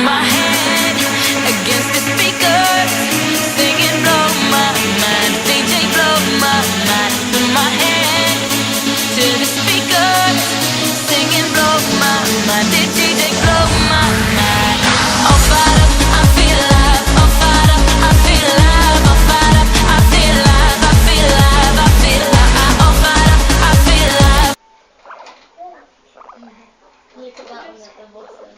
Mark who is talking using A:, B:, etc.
A: my head against the speakers, singing blow my mind, DJ blow my mind. Put my head to the speakers, singing blow my mind, DJ blow my mind. All fired up, I feel alive. All fired up, I feel alive. All fired up, I feel alive. I feel alive. I feel alive. All fired up, I feel alive.
B: You put that on the bottom.